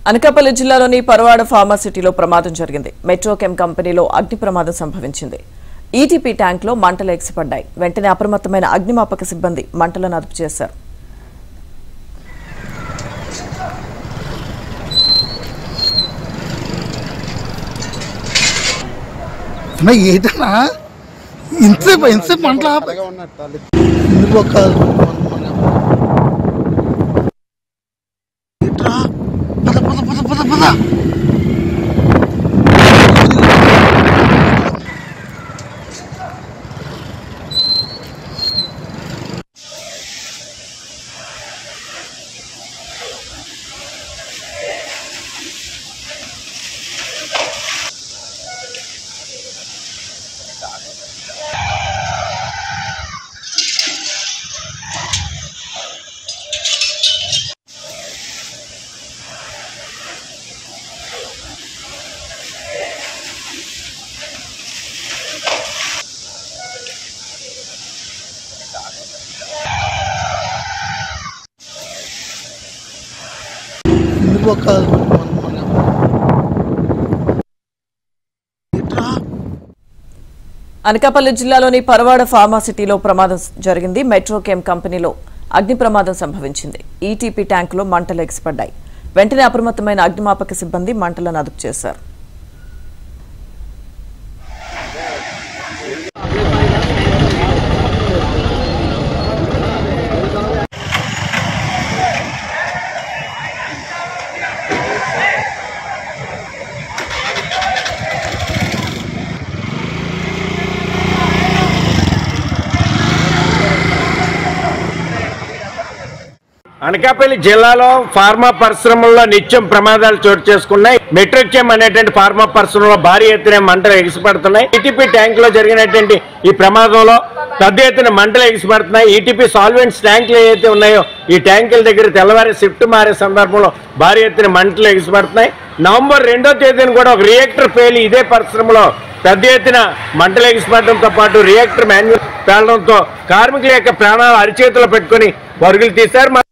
అనకాపల్లి జిల్లాలోని పరవాడ ఫార్మాసిటీలో ప్రమాదం జరిగింది. మెట్రోకెమ్ కంపెనీలో అగ్ని ప్రమాదం సంభవించింది. ఈటీపీ ట్యాంక్లో మంటలు ఎగిసిపడ్డాయి. వెంటనే అప్రమత్తమైన అగ్నిమాపక సిబ్బంది మంటలను అదుపు చేశారు. అనకాపల్లి జిల్లాలోని పరవాడ ఫార్మాసిటీలో ప్రమాదం జరిగింది. మెట్రోకెమ్ కంపెనీలో అగ్ని ప్రమాదం సంభవించింది. ఈటీపీ ట్యాంకులో మంటలు ఎగిసిపడ్డాయి. వెంటనే అప్రమత్తమైన అగ్నిమాపక సిబ్బంది మంటలను అదుపు చేశారు. అనకాపల్లి జిల్లాలో ఫార్మా పరిశ్రమల్లో నిత్యం ప్రమాదాలు చోటు చేసుకున్నాయి. మెట్రోకెమ్ అనేటువంటి ఫార్మా పరిశ్రమలో భారీ ఎత్తున మంటలు ఎగిసిపడుతున్నాయి. ఈటీపీ ట్యాంక్ లో జరిగినటువంటి ఈ ప్రమాదంలో పెద్ద ఎత్తున మంటలు ఎగిసిపడుతున్నాయి. ఈటీపీ సాల్వెంట్స్ ట్యాంకులు ఏవైతే ఉన్నాయో ఈ ట్యాంకుల దగ్గర తెల్లవారి షిఫ్ట్ మారే సందర్భంలో భారీ ఎత్తున మంటలు ఎగిసిపడుతున్నాయి. నవంబర్ 2వ తేదీన కూడా ఒక రియాక్టర్ పేలి ఇదే పరిశ్రమలో పెద్ద ఎత్తున మంటలు ఎగిసిపడడంతో పాటు రియాక్టర్ మాన్యువల్ పేలడంతో కార్మికుల యొక్క ప్రాణాలు అరిచేతిలో పెట్టుకుని పరుగులు తీశారు.